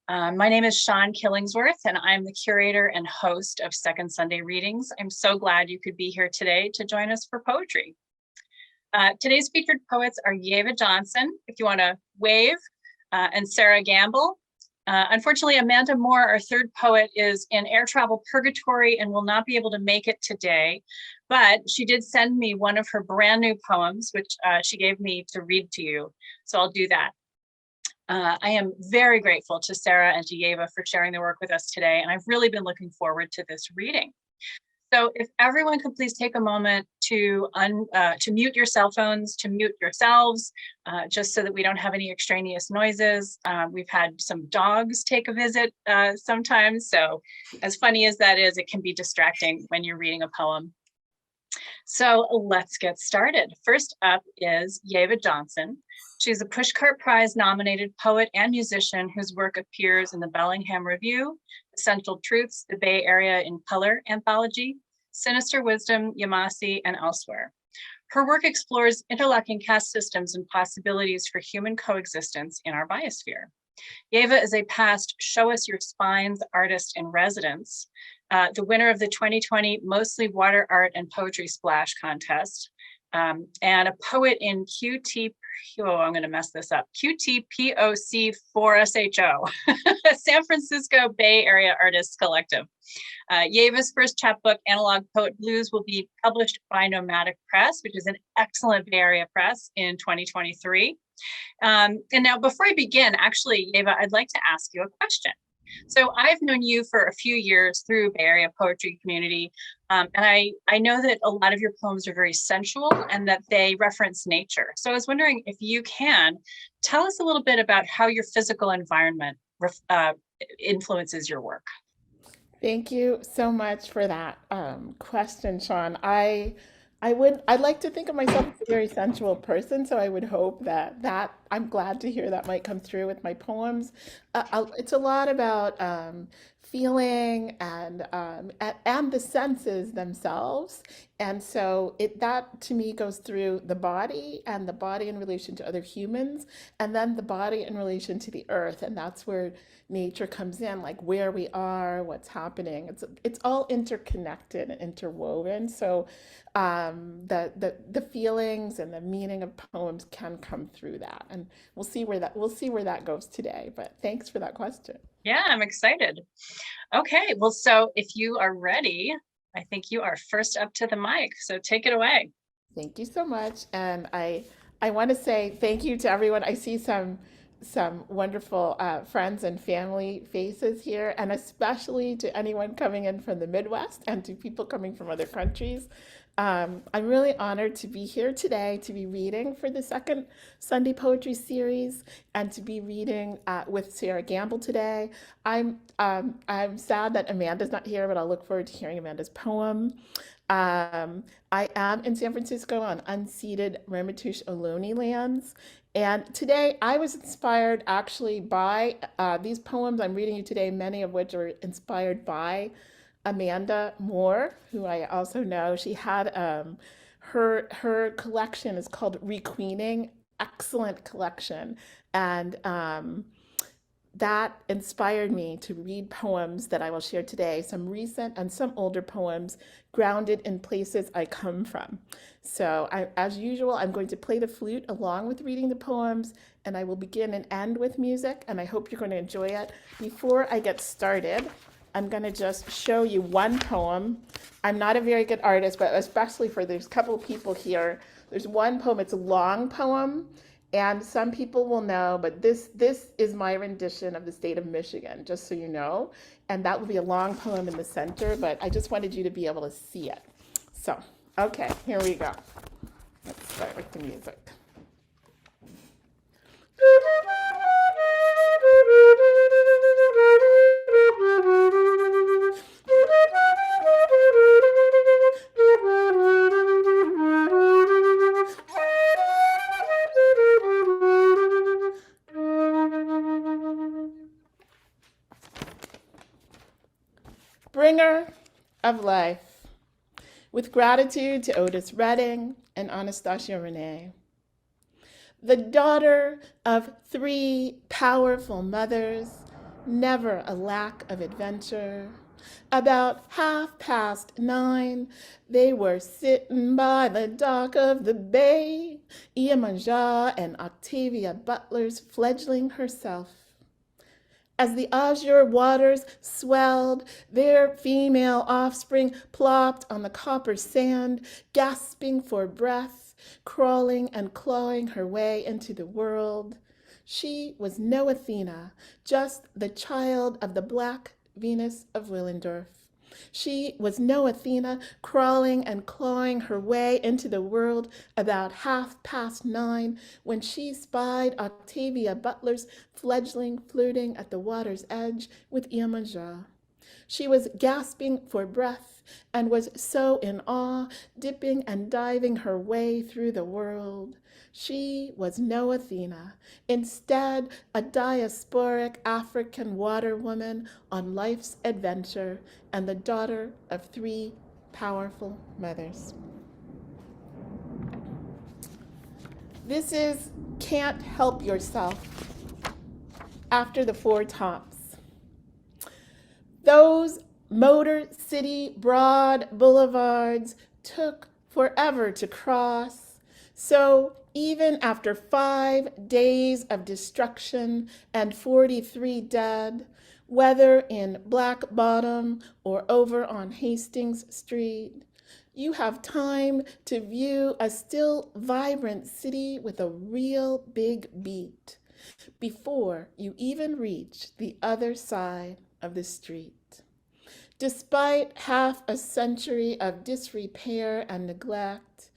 My name is Sean Killingsworth, and I'm the curator and host of Second Sunday Readings. I'm so glad you could be here today to join us for poetry. Today's featured poets are Yeva Johnson, if you want to wave, and Sera Gamble. Unfortunately, Amanda Moore, our third poet, is in air travel purgatory and will not be able to make it today, but she did send me one of her brand new poems, which she gave me to read to you, so I'll do that. I am very grateful to Sera and to Yeva for sharing their work with us today, and I've really been looking forward to this reading. So if everyone could please take a moment to mute your cell phones, to mute yourselves, just so that we don't have any extraneous noises. We've had some dogs take a visit sometimes, so as funny as that is, it can be distracting when you're reading a poem. So let's get started. First up is Yeva Johnson. She's a Pushcart Prize-nominated poet and musician whose work appears in the Bellingham Review, Essential Truths, the Bay Area in Color Anthology, Sinister Wisdom, Yemassee, and elsewhere. Her work explores interlocking caste systems and possibilities for human coexistence in our biosphere. Yeva is a past Show Us Your Spines artist in residence, the winner of the 2020 Mostly Water Art and Poetry Splash contest, and a poet in I'm going to mess this up, QTPOC 4SHO, San Francisco Bay Area Artists Collective. Yeva's first chapbook, Analog Poet Blues, will be published by Nomadic Press, which is an excellent Bay Area press, in 2023. And now, before I begin, actually, Yeva, I'd like to ask you a question. So I've known you for a few years through Bay Area poetry community, and I know that a lot of your poems are very sensual and that they reference nature. So I was wondering if you can tell us a little bit about how your physical environment influences your work. Thank you so much for that question, Sean. I'd like to think of myself as a very sensual person, so I would hope that I'm glad to hear that might come through with my poems. It's a lot about feeling and the senses themselves, and so that to me goes through the body and the body in relation to other humans, and then the body in relation to the earth, and that's where nature comes in, like where we are, what's happening. It's all interconnected and interwoven. So the feelings and the meaning of poems can come through that, and we'll see where that goes today. But thanks for that question. Yeah, I'm excited. Okay, well, so if you are ready, I think you are first up to the mic. So take it away. Thank you so much, and I want to say thank you to everyone. I see some wonderful friends and family faces here, and especially to anyone coming in from the Midwest and to people coming from other countries. I'm really honored to be here today, to be reading for the second Sunday Poetry Series, and to be reading with Sera Gamble today. I'm sad that Amanda's not here, but I'll look forward to hearing Amanda's poem. I am in San Francisco on unceded Ramaytush Ohlone lands. And today I was inspired actually by these poems I'm reading you today, many of which are inspired by Amanda Moore, who I also know. She had her collection is called Requeening, excellent collection. And that inspired me to read poems that I will share today, some recent and some older poems grounded in places I come from. So as usual, I'm going to play the flute along with reading the poems, and I will begin and end with music, and I hope you're going to enjoy it. Before I get started, I'm going to just show you one poem. I'm not a very good artist, but especially for there's a couple of people here, there's one poem, it's a long poem, and some people will know, but this is my rendition of the state of Michigan, just so you know. And that will be a long poem in the center, but I just wanted you to be able to see it. So, okay, here we go. Let's start with the music. Bringer of life, with gratitude to Otis Redding and Anastasia Renee. The daughter of three powerful mothers, never a lack of adventure. About 9:30, they were sitting by the dock of the bay, Yemassee and Octavia Butler's fledgling herself. As the azure waters swelled, their female offspring plopped on the copper sand, gasping for breath, crawling and clawing her way into the world. She was no Athena, just the child of the black Venus of Willendorf. She was no Athena, crawling and clawing her way into the world about 9:30 when she spied Octavia Butler's fledgling flirting at the water's edge with Yemassee. She was gasping for breath and was so in awe, dipping and diving her way through the world. She was no Athena, instead a diasporic African water woman on life's adventure and the daughter of 3 powerful mothers. This is Can't Help Yourself after the 4 tops. Those Motor City broad boulevards took forever to cross, so even after 5 days of destruction and 43 dead, whether in Black Bottom or over on Hastings Street, you have time to view a still vibrant city with a real big beat before you even reach the other side of the street. Despite half a century of disrepair and neglect,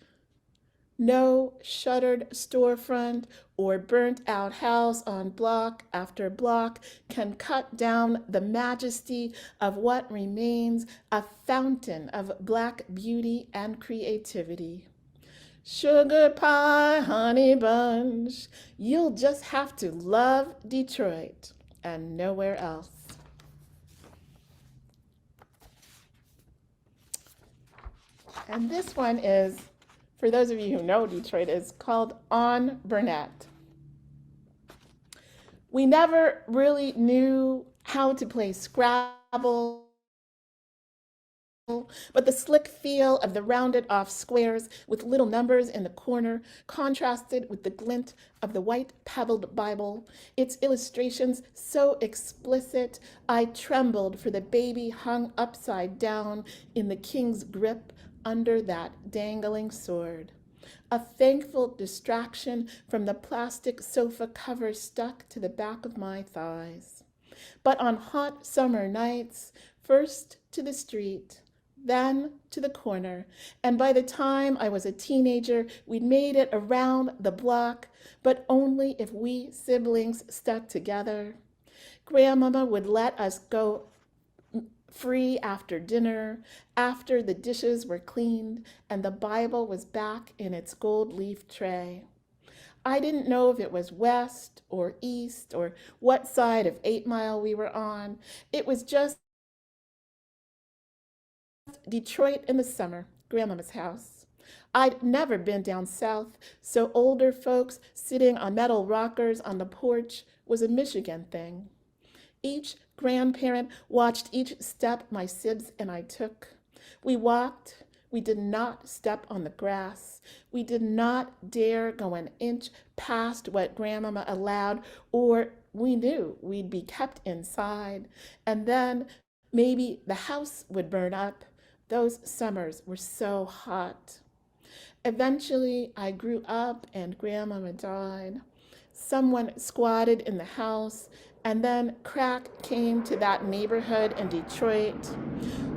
no shuttered storefront or burnt out house on block after block can cut down the majesty of what remains a fountain of Black beauty and creativity. Sugar pie, honey bunch, you'll just have to love Detroit and nowhere else. And this one is, for those of you who know Detroit, is called On Burnett. We never really knew how to play Scrabble, but the slick feel of the rounded off squares with little numbers in the corner contrasted with the glint of the white pebbled Bible, its illustrations so explicit I trembled for the baby hung upside down in the king's grip under that dangling sword. A thankful distraction from the plastic sofa cover stuck to the back of my thighs. But on hot summer nights, first to the street, then to the corner, and by the time I was a teenager, we'd made it around the block, but only if we siblings stuck together. Grandmama would let us go free after dinner, after the dishes were cleaned and the Bible was back in its gold leaf tray. I didn't know if it was west or east or what side of 8 Mile we were on. It was just Detroit in the summer, Grandmama's house. I'd never been down south, so older folks sitting on metal rockers on the porch was a Michigan thing. Each grandparent watched each step my sibs and I took. We walked. We did not step on the grass. We did not dare go an inch past what Grandmama allowed, or we knew we'd be kept inside. And then maybe the house would burn up. Those summers were so hot. Eventually, I grew up and Grandmama died. Someone squatted in the house, and then crack came to that neighborhood in Detroit.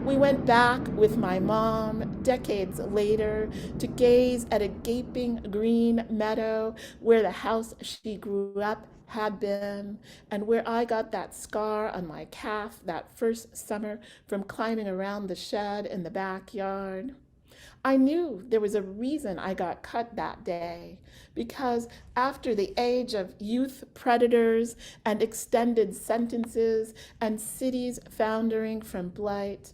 We went back with my mom decades later to gaze at a gaping green meadow where the house she grew up had been, and where I got that scar on my calf that first summer from climbing around the shed in the backyard. I knew there was a reason I got cut that day, because after the age of youth predators and extended sentences and cities foundering from blight,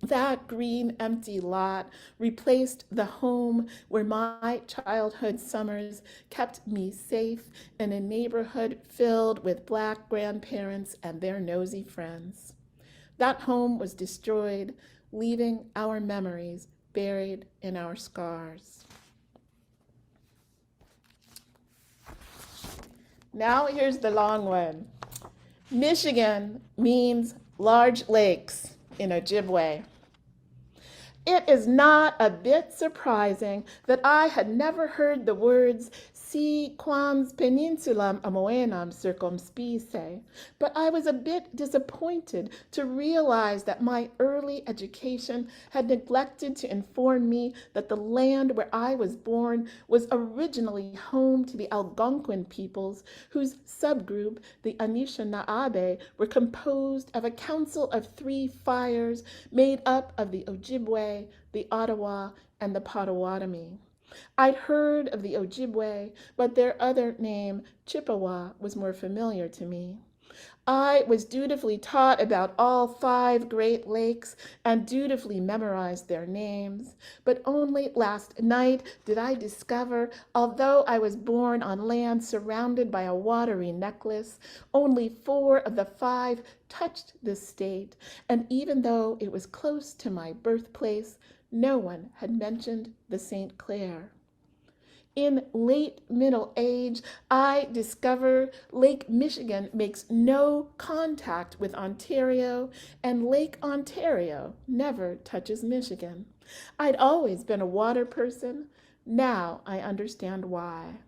That green empty lot replaced the home where my childhood summers kept me safe in a neighborhood filled with Black grandparents and their nosy friends. That home was destroyed, leaving our memories buried in our scars. Now here's the long one. Michigan means large lakes in Ojibwe. It is not a bit surprising that I had never heard the words si quans peninsulam amoenam circumspice, but I was a bit disappointed to realize that my early education had neglected to inform me that the land where I was born was originally home to the Algonquin peoples, whose subgroup, the Anishinaabe, were composed of a council of 3 fires made up of the Ojibwe, the Ottawa, and the Potawatomi. I'd heard of the Ojibwe, but their other name, Chippewa, was more familiar to me. I was dutifully taught about all 5 Great Lakes and dutifully memorized their names. But only last night did I discover, although I was born on land surrounded by a watery necklace, only 4 of the 5 touched this state. And even though it was close to my birthplace, no one had mentioned the St. Clair. In late middle age, I discovered Lake Michigan makes no contact with Ontario, and Lake Ontario never touches Michigan. I'd always been a water person. Now I understand why.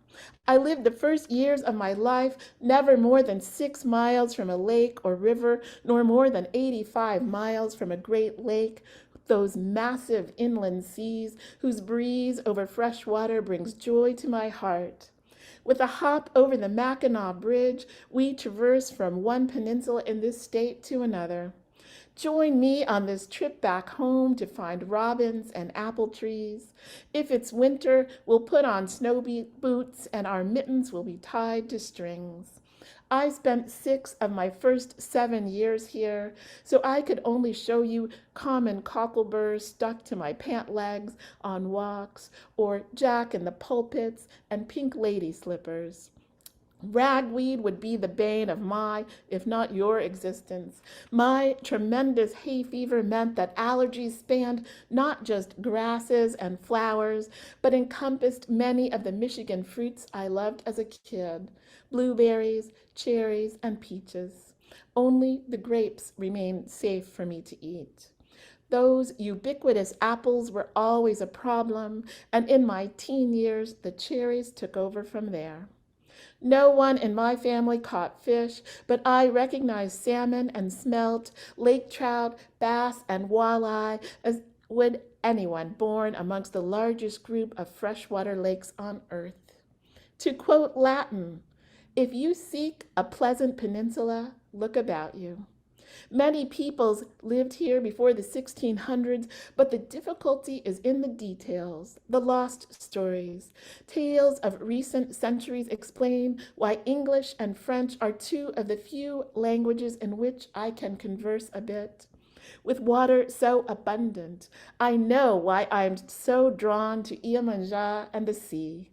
I lived the first years of my life never more than 6 miles from a lake or river, nor more than 85 miles from a great lake, those massive inland seas whose breeze over fresh water brings joy to my heart. With a hop over the Mackinac Bridge, we traverse from one peninsula in this state to another. Join me on this trip back home to find robins and apple trees. If it's winter, we'll put on snow boots and our mittens will be tied to strings. I spent 6 of my first 7 years here, so I could only show you common cockleburs stuck to my pant legs on walks, or Jack in the pulpits and pink lady slippers. Ragweed would be the bane of my, if not your, existence. My tremendous hay fever meant that allergies spanned not just grasses and flowers, but encompassed many of the Michigan fruits I loved as a kid: blueberries, cherries, and peaches. Only the grapes remained safe for me to eat. Those ubiquitous apples were always a problem, and in my teen years, the cherries took over from there. No one in my family caught fish, but I recognized salmon and smelt, lake trout, bass, and walleye as would anyone born amongst the largest group of freshwater lakes on earth. To quote Latin, if you seek a pleasant peninsula, look about you. Many peoples lived here before the 1600s, but the difficulty is in the details, the lost stories. Tales of recent centuries explain why English and French are 2 of the few languages in which I can converse a bit. With water so abundant, I know why I'm so drawn to Yemassee and the sea.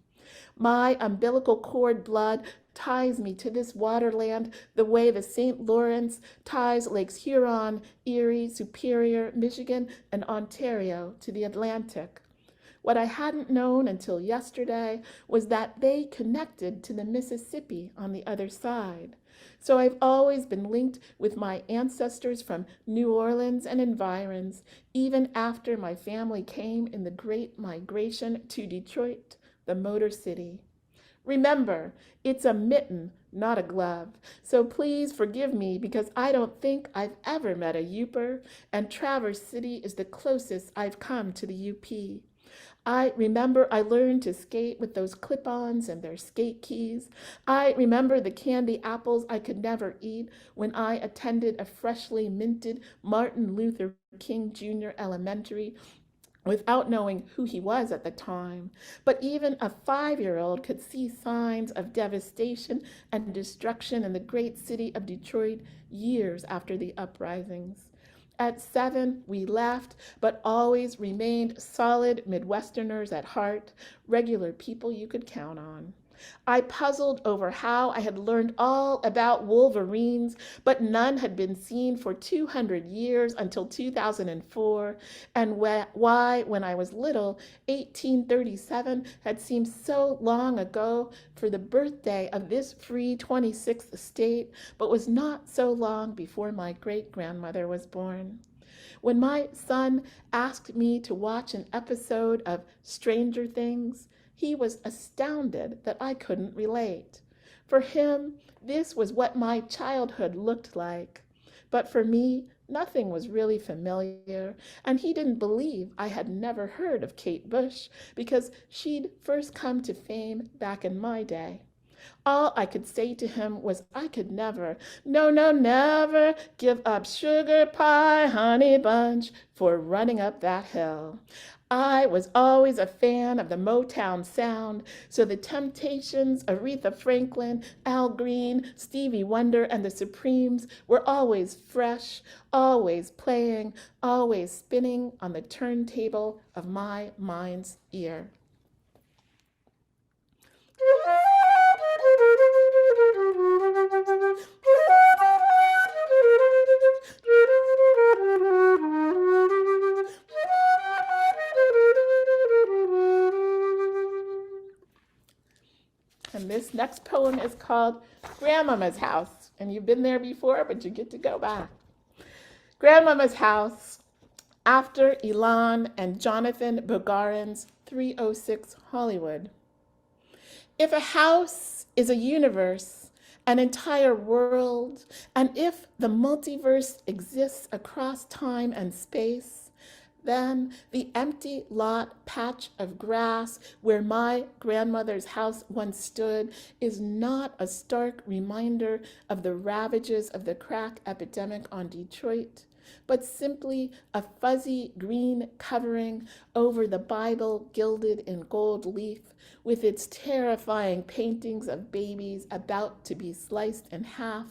My umbilical cord blood ties me to this waterland the way the St. Lawrence ties Lakes Huron, Erie, Superior, Michigan, and Ontario to the Atlantic. What I hadn't known until yesterday was that they connected to the Mississippi on the other side. So I've always been linked with my ancestors from New Orleans and environs, even after my family came in the Great Migration to Detroit, the Motor City. Remember, it's a mitten, not a glove. So please forgive me because I don't think I've ever met a Youper, and Traverse City is the closest I've come to the UP. I remember I learned to skate with those clip-ons and their skate keys. I remember the candy apples I could never eat when I attended a freshly minted Martin Luther King Jr. Elementary without knowing who he was at the time. But even a 5-year-old could see signs of devastation and destruction in the great city of Detroit years after the uprisings. At 7, we left, but always remained solid Midwesterners at heart, regular people you could count on. I puzzled over how I had learned all about wolverines, but none had been seen for 200 years until 2004, and why, when I was little, 1837 had seemed so long ago for the birthday of this free 26th state, but was not so long before my great-grandmother was born. When my son asked me to watch an episode of Stranger Things, he was astounded that I couldn't relate. For him, this was what my childhood looked like. But for me, nothing was really familiar, and he didn't believe I had never heard of Kate Bush because she'd first come to fame back in my day. All I could say to him was I could never, no, no, never give up sugar pie, honey bunch for running up that hill. I was always a fan of the Motown sound, so the Temptations, Aretha Franklin, Al Green, Stevie Wonder, and the Supremes were always fresh, always playing, always spinning on the turntable of my mind's ear. And this next poem is called Grandmama's House. And you've been there before, but you get to go back. Grandmama's House, after Elon and Jonathan Bugarin's 306 Hollywood. If a house is a universe, an entire world, and if the multiverse exists across time and space, then the empty lot patch of grass where my grandmother's house once stood is not a stark reminder of the ravages of the crack epidemic on Detroit, but simply a fuzzy green covering over the Bible gilded in gold leaf with its terrifying paintings of babies about to be sliced in half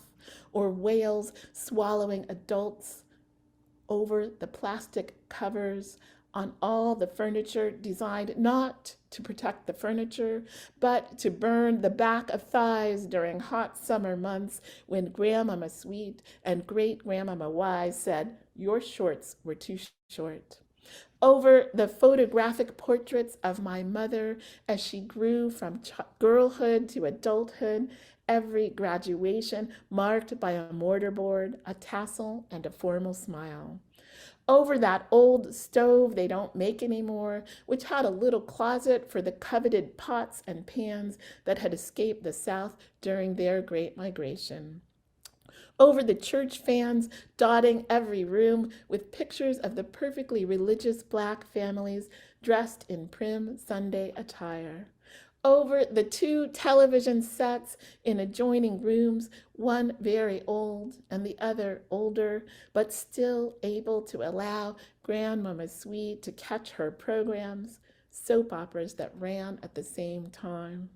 or whales swallowing adults over the plastic covers on all the furniture designed not to protect the furniture, but to burn the back of thighs during hot summer months when Grandmama Sweet and Great-Grandmama Wise said, "Your shorts were too short." Over the photographic portraits of my mother as she grew from girlhood to adulthood, every graduation marked by a mortarboard, a tassel, and a formal smile. Over that old stove they don't make anymore, which had a little closet for the coveted pots and pans that had escaped the South during their Great Migration. Over the church fans dotting every room with pictures of the perfectly religious Black families dressed in prim Sunday attire. Over the 2 television sets in adjoining rooms, one very old and the other older, but still able to allow Grandmama Sweet to catch her programs, soap operas that ran at the same time.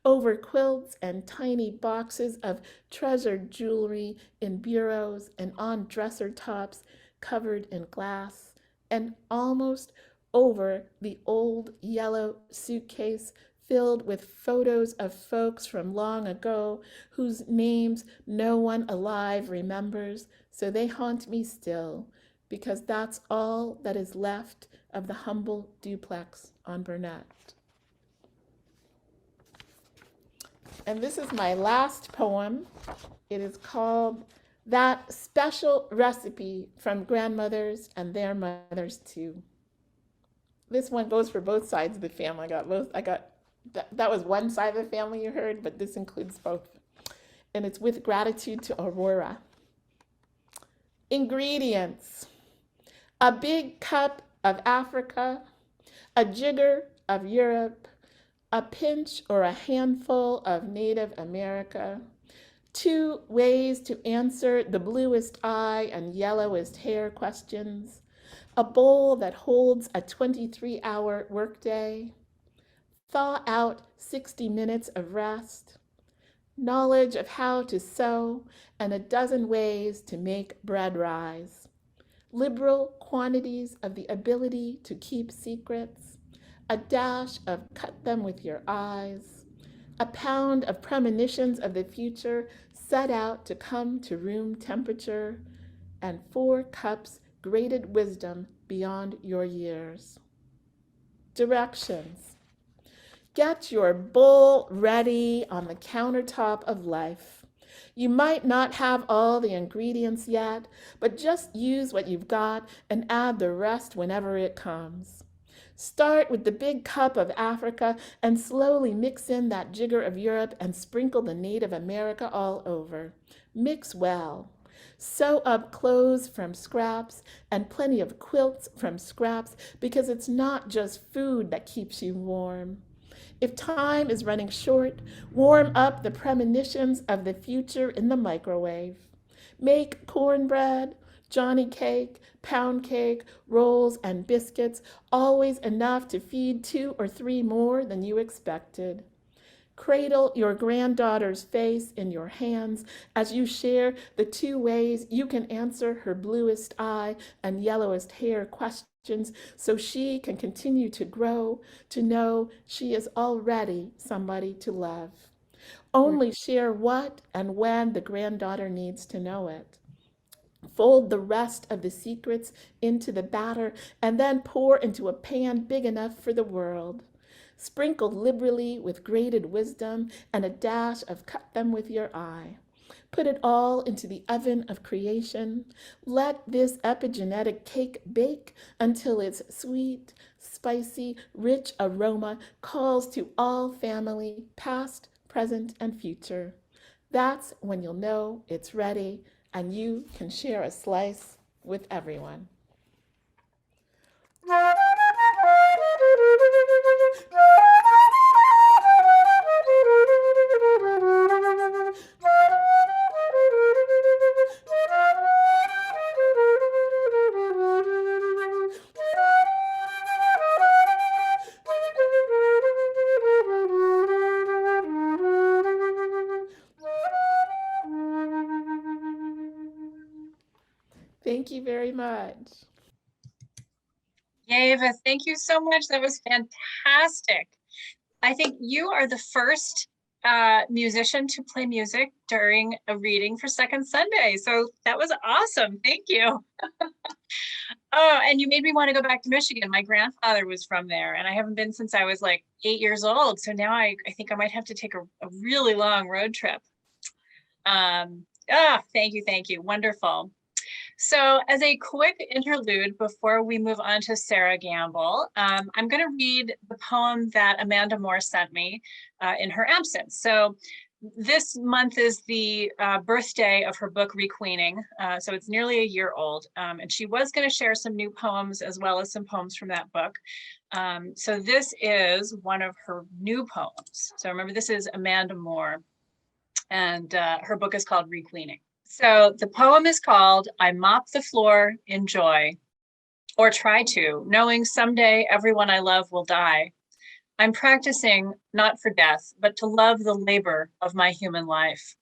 Over quilts and tiny boxes of treasured jewelry in bureaus and on dresser tops covered in glass, and almost over the old yellow suitcase filled with photos of folks from long ago whose names no one alive remembers, so they haunt me still, because that's all that is left of the humble duplex on Burnett. And this is my last poem. It is called That Special Recipe from Grandmothers and Their Mothers Too. This one goes for both sides of the family. That was one side of the family you heard, but this includes both. And it's with gratitude to Aurora. Ingredients: a big cup of Africa, a jigger of Europe, a pinch or a handful of Native America, 2 ways to answer the bluest eye and yellowest hair questions, a bowl that holds a 23-hour workday, thaw out 60 minutes of rest, knowledge of how to sew, and a dozen ways to make bread rise, liberal quantities of the ability to keep secrets, a dash of cut them with your eyes, a pound of premonitions of the future set out to come to room temperature, and 4 cups grated wisdom beyond your years. Directions. Get your bowl ready on the countertop of life. You might not have all the ingredients yet, but just use what you've got and add the rest whenever it comes. Start with the big cup of Africa and slowly mix in that jigger of Europe and sprinkle the native America all over. Mix well. Sew up clothes from scraps and plenty of quilts from scraps because it's not just food that keeps you warm. If time is running short, warm up the premonitions of the future in the microwave. Make cornbread, Johnny cake, pound cake, rolls, and biscuits, always enough to feed 2 or 3 more than you expected. Cradle your granddaughter's face in your hands as you share the 2 ways you can answer her bluest eye and yellowest hair questions so she can continue to grow, to know she is already somebody to love. Only share what and when the granddaughter needs to know it. Fold the rest of the secrets into the batter and then pour into a pan big enough for the world. Sprinkle liberally with grated wisdom and a dash of cut them with your eye. Put it all into the oven of creation. Let this epigenetic cake bake until its sweet, spicy, rich aroma calls to all family, past, present, and future. That's when you'll know it's ready and you can share a slice with everyone. Thank you very much. Yeva, thank you so much. That was fantastic. I think you are the first musician to play music during a reading for Second Sunday. So that was awesome. Thank you. Oh, and you made me want to go back to Michigan. My grandfather was from there, and I haven't been since I was like 8 years old. So now I think I might have to take a really long road trip. Thank you, thank you. Wonderful. So as a quick interlude before we move on to Sera Gamble, I'm going to read the poem that Amanda Moore sent me in her absence. So this month is the birthday of her book, Requeening. So it's nearly a year old. And she was going to share some new poems as well as some poems from that book. So this is one of her new poems. So remember, this is Amanda Moore, and her book is called Requeening. So the poem is called I Mop the Floor in Joy, or try to, knowing someday everyone I love will die. I'm practicing not for death, but to love the labor of my human life.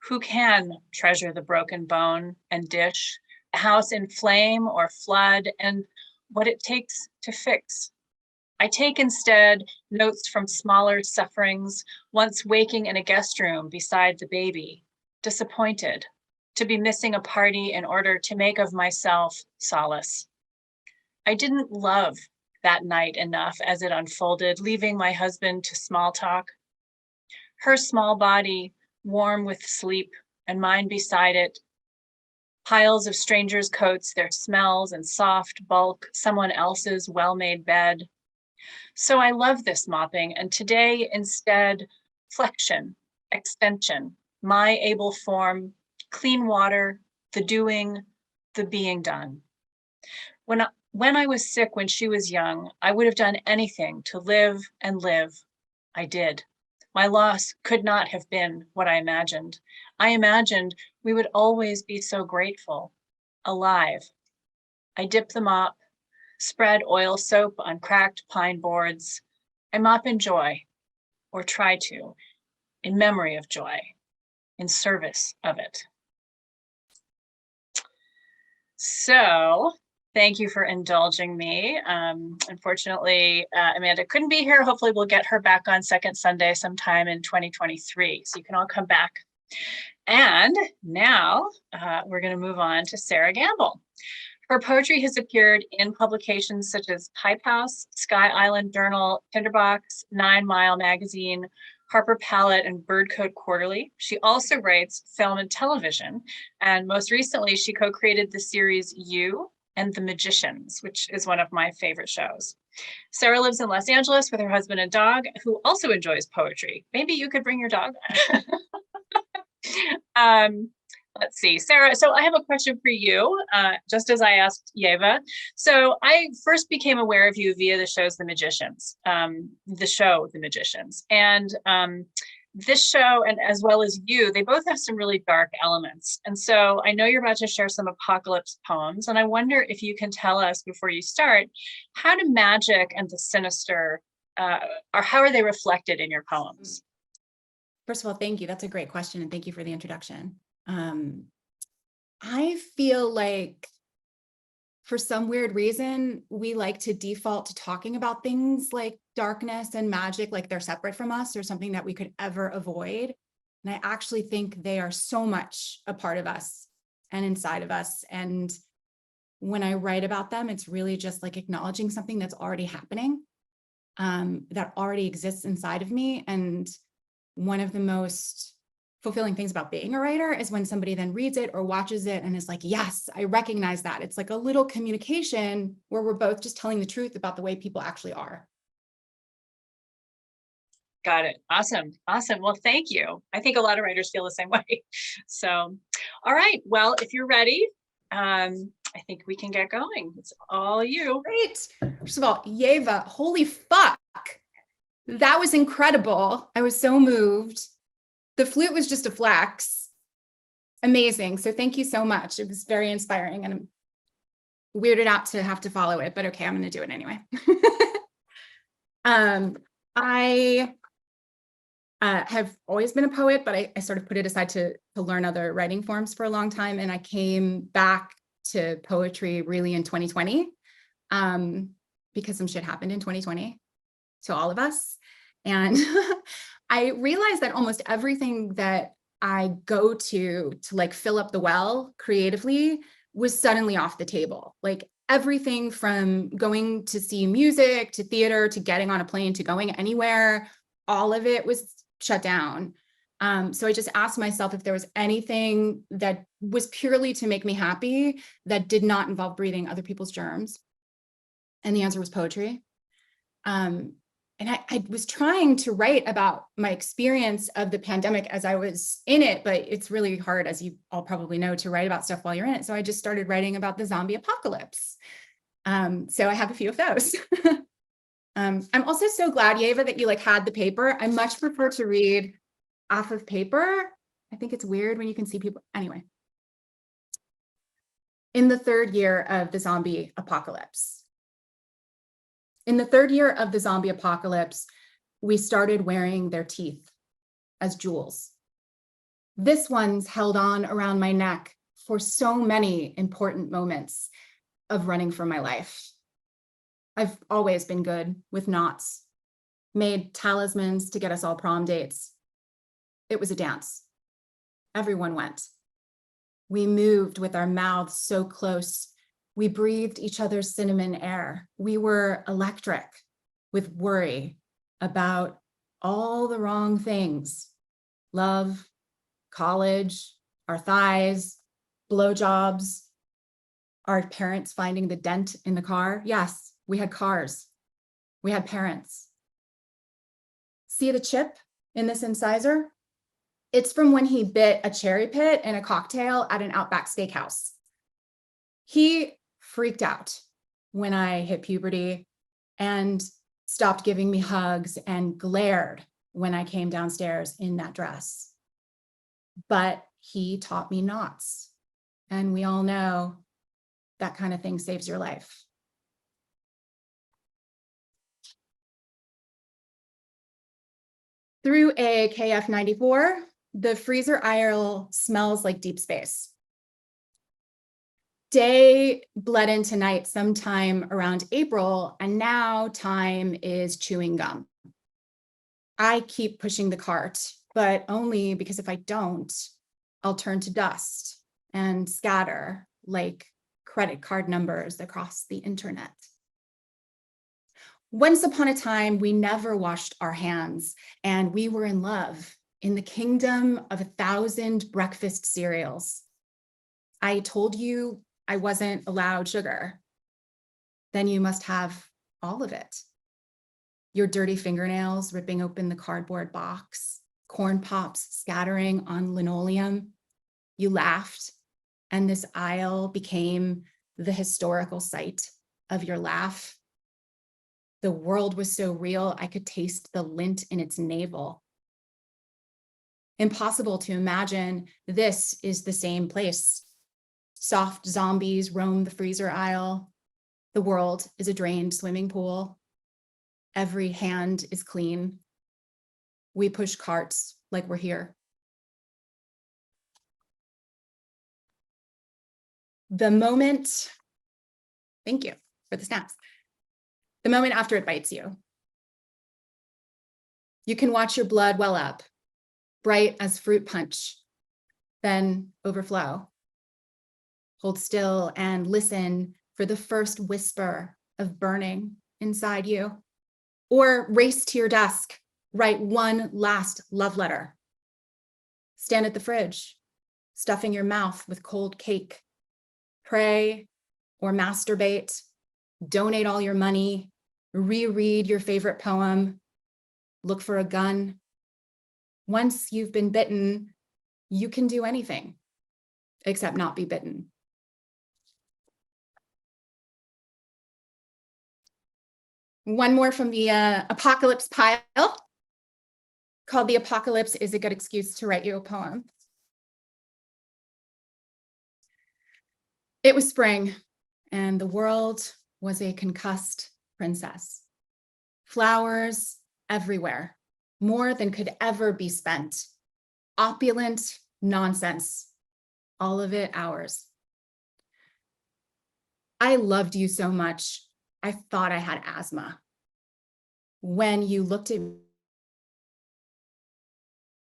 Who can treasure the broken bone and dish, a house in flame or flood, and what it takes to fix? I take instead notes from smaller sufferings, once waking in a guest room beside the baby, disappointed to be missing a party in order to make of myself solace. I didn't love that night enough as it unfolded, leaving my husband to small talk. Her small body warm with sleep and mine beside it. Piles of strangers' coats, their smells and soft bulk, someone else's well-made bed. So I love this mopping, and today instead, flexion, extension, my able form, clean water, the doing, the being done. When I was sick when she was young, I would have done anything to live and live. I did. My loss could not have been what I imagined. I imagined we would always be so grateful, alive. I dip the mop, spread oil soap on cracked pine boards. I mop in joy, or try to, in memory of joy, in service of it. So Thank you for indulging me. Unfortunately, Amanda couldn't be here. Hopefully we'll get her back on Second Sunday sometime in 2023. So you can all come back. And now we're going to move on to Sera Gamble. Her poetry has appeared in publications such as Typehouse, Sky Island Journal, Tinderbox, 9 Mile Magazine, Harpur, Palate, and Birdcoat Quarterly. She also writes film and television. And most recently, she co-created the series You and the Magicians, which is one of my favorite shows. Sera lives in Los Angeles with her husband and dog, who also enjoys poetry. Maybe you could bring your dog. Let's see, Sera, so I have a question for you, just as I asked Yeva. So I first became aware of you via the show The Magicians. And this show, and as well as You, they both have some really dark elements. And so I know you're about to share some apocalypse poems, and I wonder if you can tell us before you start, how do magic and the sinister, or how are they reflected in your poems? First of all, thank you. That's a great question, and thank you for the introduction. I feel like for some weird reason, we like to default to talking about things like darkness and magic, like they're separate from us or something that we could ever avoid. And I actually think they are so much a part of us and inside of us. And when I write about them, it's really just like acknowledging something that's already happening, that already exists inside of me. And one of the most fulfilling things about being a writer is when somebody then reads it or watches it and is like, yes, I recognize that. It's like a little communication where we're both just telling the truth about the way people actually are. Got it. Awesome. Awesome. Well, thank you. I think a lot of writers feel the same way. So, all right. Well, if you're ready, I think we can get going. It's all you. Great. First of all, Yeva, holy fuck. That was incredible. I was so moved. The flute was just a flex. Amazing. So thank you so much. It was very inspiring, and I'm weirded out to have to follow it, but okay, I'm going to do it anyway. I have always been a poet, but I sort of put it aside to learn other writing forms for a long time. And I came back to poetry really in 2020 because some shit happened in 2020 to all of us. And I realized that almost everything that I go to like fill up the well creatively was suddenly off the table. Like everything from going to see music to theater to getting on a plane to going anywhere, all of it was shut down. So I just asked myself if there was anything that was purely to make me happy that did not involve breathing other people's germs. And the answer was poetry. And I was trying to write about my experience of the pandemic as I was in it, but it's really hard, as you all probably know, to write about stuff while you're in it. So I just started writing about the zombie apocalypse. So I have a few of those. I'm also so glad, Yeva, that you had the paper. I much prefer to read off of paper. I think it's weird when you can see people. Anyway, in the third year of the zombie apocalypse. In the third year of the zombie apocalypse, we started wearing their teeth as jewels. This one's held on around my neck for so many important moments of running for my life. I've always been good with knots, made talismans to get us all prom dates. It was a dance. Everyone went. We moved with our mouths so close. We breathed each other's cinnamon air. We were electric with worry about all the wrong things: love, college, our thighs, blowjobs, our parents finding the dent in the car. Yes, we had cars. We had parents. See the chip in this incisor? It's from when he bit a cherry pit in a cocktail at an Outback Steakhouse. He freaked out when I hit puberty and stopped giving me hugs and glared when I came downstairs in that dress. But he taught me knots. And we all know that kind of thing saves your life. Through a KF94, the freezer aisle smells like deep space. Day bled into night sometime around April, and now time is chewing gum. I keep pushing the cart, but only because if I don't, I'll turn to dust and scatter like credit card numbers across the internet. Once upon a time, we never washed our hands, and we were in love in the kingdom of 1,000 breakfast cereals. I told you I wasn't allowed sugar. Then you must have all of it. Your dirty fingernails ripping open the cardboard box, corn pops scattering on linoleum. You laughed, and this aisle became the historical site of your laugh. The world was so real, I could taste the lint in its navel. Impossible to imagine this is the same place. Soft zombies roam the freezer aisle. The world is a drained swimming pool. Every hand is clean. We push carts like we're here. The moment, thank you for the snaps. The moment after it bites you. You can watch your blood well up, bright as fruit punch, then overflow. Hold still and listen for the first whisper of burning inside you. Or race to your desk, write one last love letter. Stand at the fridge, stuffing your mouth with cold cake. Pray or masturbate, donate all your money, reread your favorite poem, look for a gun. Once you've been bitten, you can do anything except not be bitten. One more from the apocalypse pile called "The Apocalypse is a Good Excuse to Write You a Poem." It was spring, and the world was a concussed princess. Flowers everywhere, more than could ever be spent. Opulent nonsense, all of it ours. I loved you so much, I thought I had asthma. When you looked at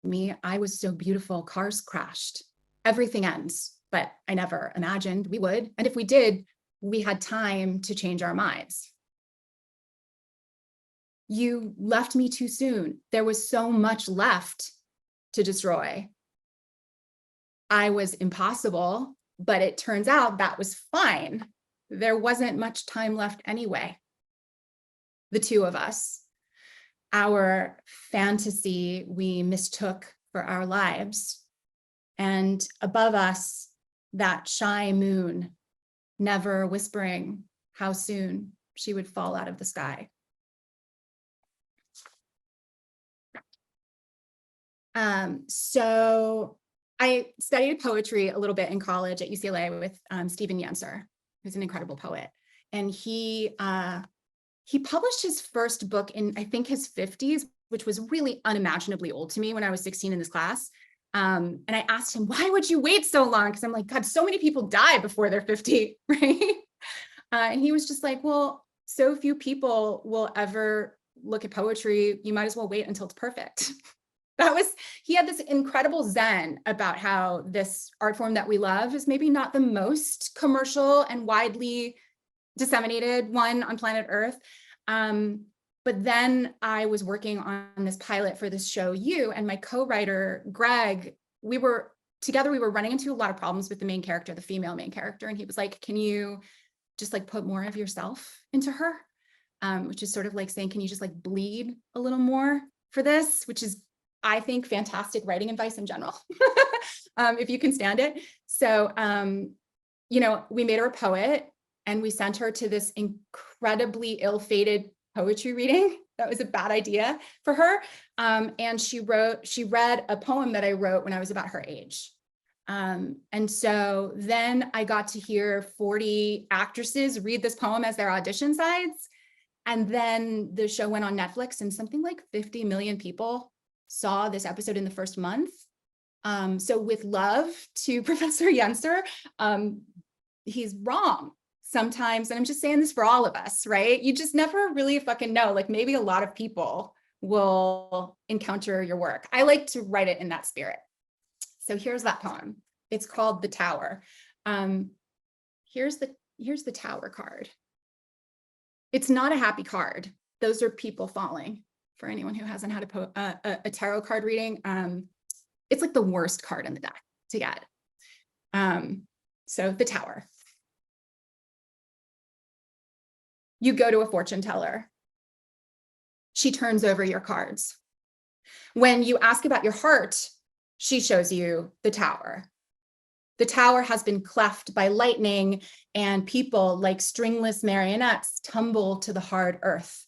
me, I was so beautiful, cars crashed. Everything ends, but I never imagined we would. And if we did, we had time to change our minds. You left me too soon. There was so much left to destroy. I was impossible, but it turns out that was fine. There wasn't much time left anyway. The two of us, our fantasy we mistook for our lives. And above us, that shy moon, never whispering how soon she would fall out of the sky. So I studied poetry a little bit in college at UCLA with Stephen Yancer, who's an incredible poet. And he published his first book in, I think, his 50s, which was really unimaginably old to me when I was 16 in this class. And I asked him, why would you wait so long? Because I'm like, God, so many people die before they're 50, right? And he was just like, well, so few people will ever look at poetry. You might as well wait until it's perfect. He had this incredible zen about how this art form that we love is maybe not the most commercial and widely disseminated one on planet Earth. But then I was working on this pilot for this show, You, and my co-writer, Greg, we were running into a lot of problems with the main character, the female main character. And he was like, can you just like put more of yourself into her? Which is sort of like saying, can you just like bleed a little more for this? Which is, I think, fantastic writing advice in general, if you can stand it. So, we made her a poet and we sent her to this incredibly ill-fated poetry reading. That was a bad idea for her. And she read a poem that I wrote when I was about her age. And so then I got to hear 40 actresses read this poem as their audition sides. And then the show went on Netflix and something like 50 million people saw this episode in the first month. So with love to Professor Yancer, he's wrong sometimes. And I'm just saying this for all of us, right? You just never really fucking know. Like maybe a lot of people will encounter your work. I like to write it in that spirit. So here's that poem. It's called The Tower. Here's the Tower card. It's not a happy card. Those are people falling. For anyone who hasn't had a tarot card reading, it's like the worst card in the deck to get. So the Tower. You go to a fortune teller. She turns over your cards. When you ask about your heart, she shows you the Tower. The Tower has been cleft by lightning, and people like stringless marionettes tumble to the hard earth.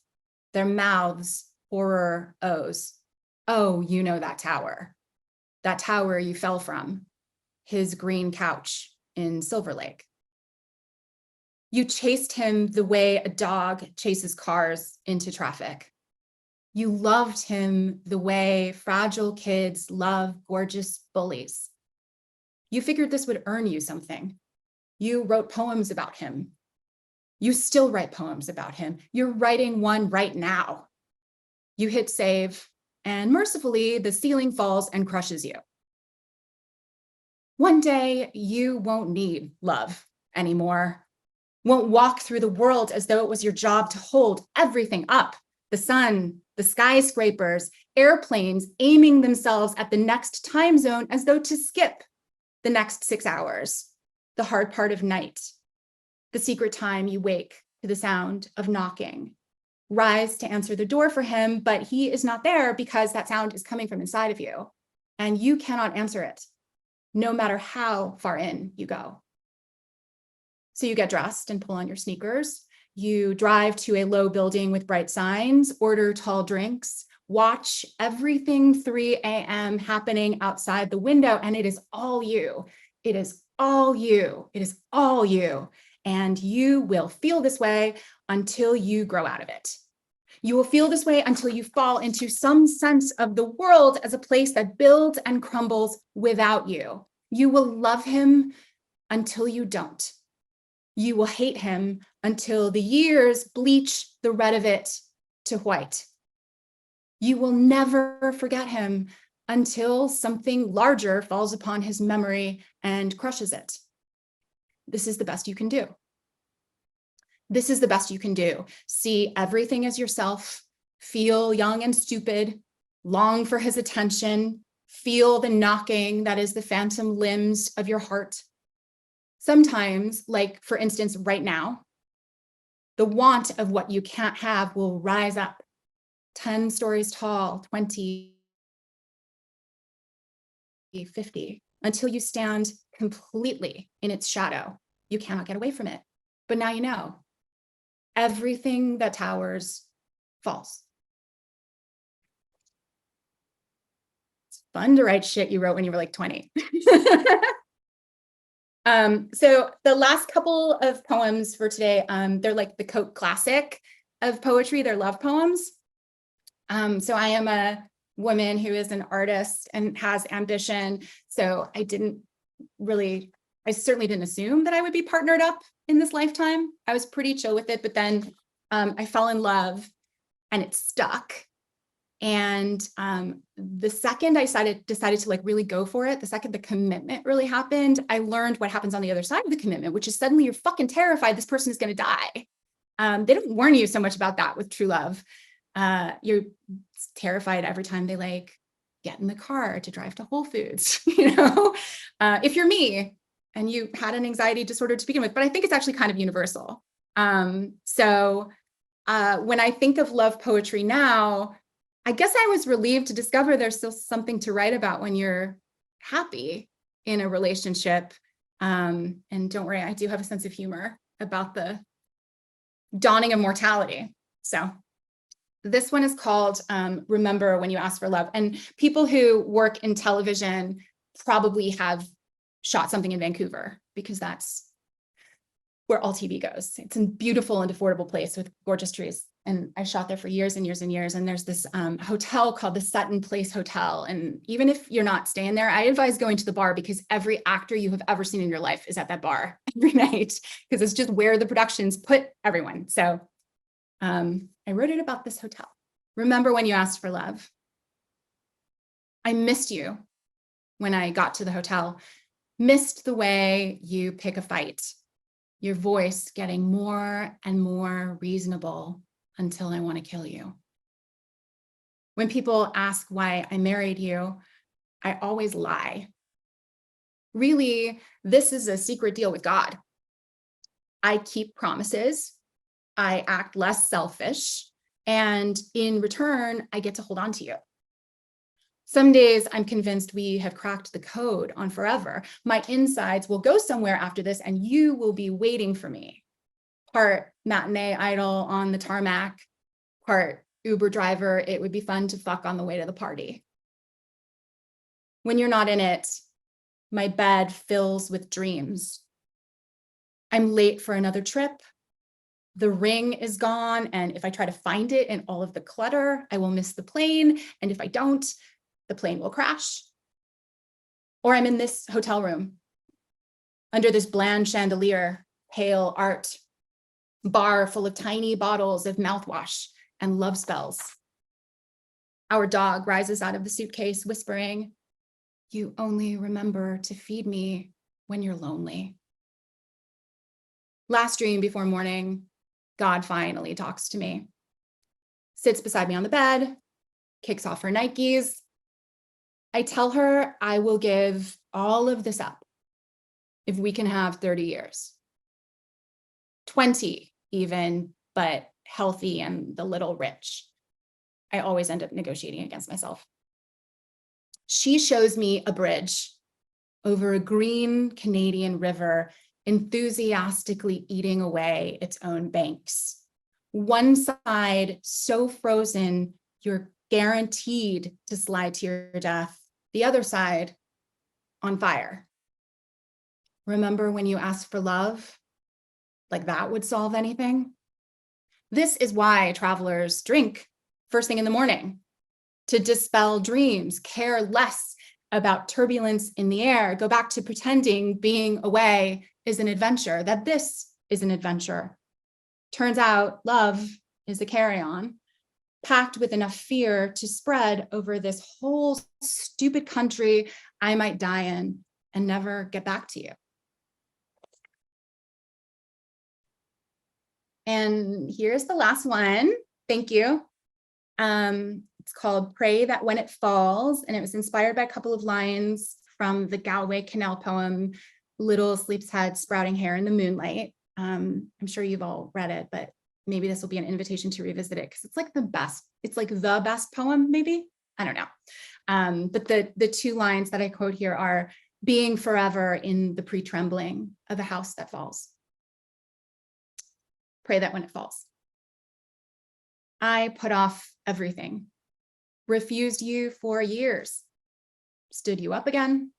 Their mouths horror O's. Oh, you know that Tower. That Tower you fell from. His green couch in Silver Lake. You chased him the way a dog chases cars into traffic. You loved him the way fragile kids love gorgeous bullies. You figured this would earn you something. You wrote poems about him. You still write poems about him. You're writing one right now. You hit save, and mercifully, the ceiling falls and crushes you. One day, you won't need love anymore. Won't walk through the world as though it was your job to hold everything up. The sun, the skyscrapers, airplanes aiming themselves at the next time zone as though to skip the next 6 hours, the hard part of night, the secret time you wake to the sound of knocking. Rise to answer the door for him, but he is not there because that sound is coming from inside of you, and you cannot answer it, no matter how far in you go. So you get dressed and pull on your sneakers. You drive to a low building with bright signs, order tall drinks, watch everything 3 a.m. happening outside the window, and it is all you. It is all you. It is all you. And you will feel this way until you grow out of it. You will feel this way until you fall into some sense of the world as a place that builds and crumbles without you. You will love him until you don't. You will hate him until the years bleach the red of it to white. You will never forget him until something larger falls upon his memory and crushes it. This is the best you can do. This is the best you can do. See everything as yourself, feel young and stupid, long for his attention, feel the knocking that is the phantom limbs of your heart. Sometimes, like for instance, right now, the want of what you can't have will rise up 10 stories tall, 20, 50, until you stand completely in its shadow. You cannot get away from it. But now you know, everything that towers falls. It's fun to write shit you wrote when you were like 20. So the last couple of poems for today, they're like the Coat classic of poetry. They're love poems. So I am a woman who is an artist and has ambition. So I certainly didn't assume that I would be partnered up in this lifetime. I was pretty chill with it, but then I fell in love and it stuck. And the second I decided to like really go for it, the second the commitment really happened, I learned what happens on the other side of the commitment, which is suddenly you're fucking terrified this person is going to die. They don't warn you so much about that with true love. You're terrified every time they like get in the car to drive to Whole Foods, you know, if you're me and you had an anxiety disorder to begin with, but I think it's actually kind of universal. So when I think of love poetry now, I guess I was relieved to discover there's still something to write about when you're happy in a relationship. And don't worry, I do have a sense of humor about the dawning of mortality. So this one is called Remember When You Ask for Love. And people who work in television probably have shot something in Vancouver because that's where all TV goes. It's a beautiful and affordable place with gorgeous trees. And I shot there for years and years and years. And there's this hotel called the Sutton Place Hotel. And even if you're not staying there, I advise going to the bar, because every actor you have ever seen in your life is at that bar every night, because it's just where the productions put everyone. So I wrote it about this hotel. Remember when you asked for love? I missed you when I got to the hotel. Missed the way you pick a fight, your voice getting more and more reasonable until I want to kill you. When people ask why I married you, I always lie. Really, this is a secret deal with God. I keep promises, I act less selfish, and in return, I get to hold on to you. Some days I'm convinced we have cracked the code on forever. My insides will go somewhere after this, and you will be waiting for me. Part matinee idol on the tarmac, part Uber driver, it would be fun to fuck on the way to the party. When you're not in it, my bed fills with dreams. I'm late for another trip. The ring is gone, and if I try to find it in all of the clutter, I will miss the plane, and if I don't, the plane will crash. Or I'm in this hotel room, under this bland chandelier, pale art, bar full of tiny bottles of mouthwash and love spells. Our dog rises out of the suitcase whispering, "You only remember to feed me when you're lonely." Last dream before morning, God finally talks to me, sits beside me on the bed, kicks off her Nikes. I tell her I will give all of this up if we can have 30 years, 20 even, but healthy and the little rich. I always end up negotiating against myself. She shows me a bridge over a green Canadian river, enthusiastically eating away its own banks. One side so frozen, you're guaranteed to slide to your death. The other side on fire. Remember when you asked for love? Like that would solve anything? This is why travelers drink first thing in the morning, to dispel dreams, care less about turbulence in the air, go back to pretending being away is an adventure, that this is an adventure. Turns out love is a carry-on, packed with enough fear to spread over this whole stupid country I might die in and never get back to you. And here's the last one. Thank you. It's called Pray That When It Falls, and it was inspired by a couple of lines from the Galway Canal poem, Little Sleep's Head Sprouting Hair in the Moonlight. I'm sure you've all read it, but maybe this will be an invitation to revisit it because it's like the best. It's like the best poem, maybe? I don't know. But the two lines that I quote here are, being forever in the pre-trembling of a house that falls. Pray that when it falls. I put off everything, refused you for years, stood you up again,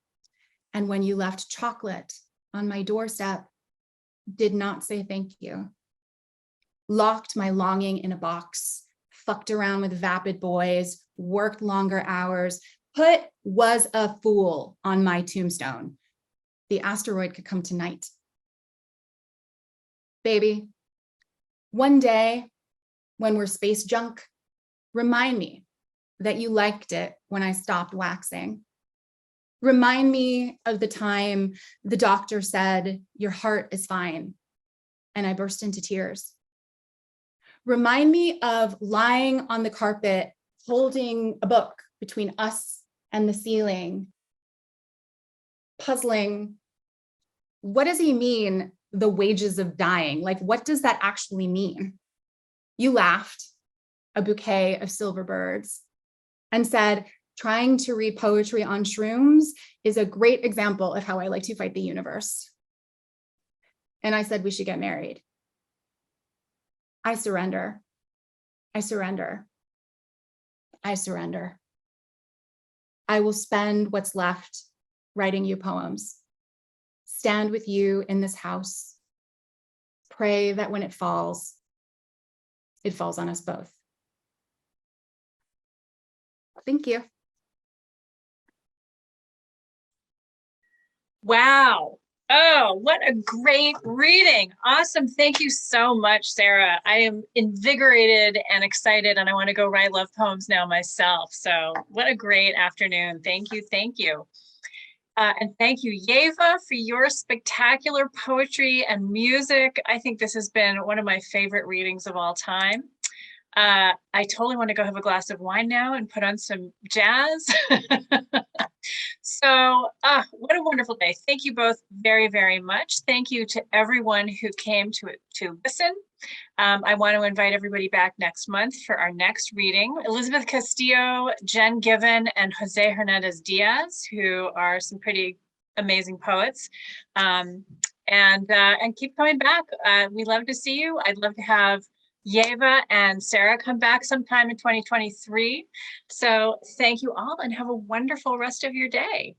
and when you left chocolate on my doorstep, did not say thank you. Locked my longing in a box, fucked around with vapid boys, worked longer hours, put was a fool on my tombstone. The asteroid could come tonight. Baby, one day when we're space junk, remind me that you liked it when I stopped waxing. Remind me of the time the doctor said, your heart is fine, and I burst into tears. Remind me of lying on the carpet, holding a book between us and the ceiling, puzzling, what does he mean, the wages of dying? Like, what does that actually mean? You laughed, a bouquet of silver birds, and said, trying to read poetry on shrooms is a great example of how I like to fight the universe. And I said we should get married. I surrender. I surrender. I surrender. I will spend what's left writing you poems, stand with you in this house, pray that when it falls, it falls on us both. Thank you. Wow. Oh, what a great reading. Awesome. Thank you so much, Sera. I am invigorated and excited, and I want to go write love poems now myself. So what a great afternoon. Thank you. Thank you. And thank you, Yeva, for your spectacular poetry and music. I think this has been one of my favorite readings of all time. I totally want to go have a glass of wine now and put on some jazz. So, what a wonderful day. Thank you both very, very much. Thank you to everyone who came to listen. I want to invite everybody back next month for our next reading. Elizabeth Castillo, Jen Given, and Jose Hernandez Diaz, who are some pretty amazing poets. And keep coming back. We love to see you. I'd love to have Yeva and Sera come back sometime in 2023. So thank you all and have a wonderful rest of your day.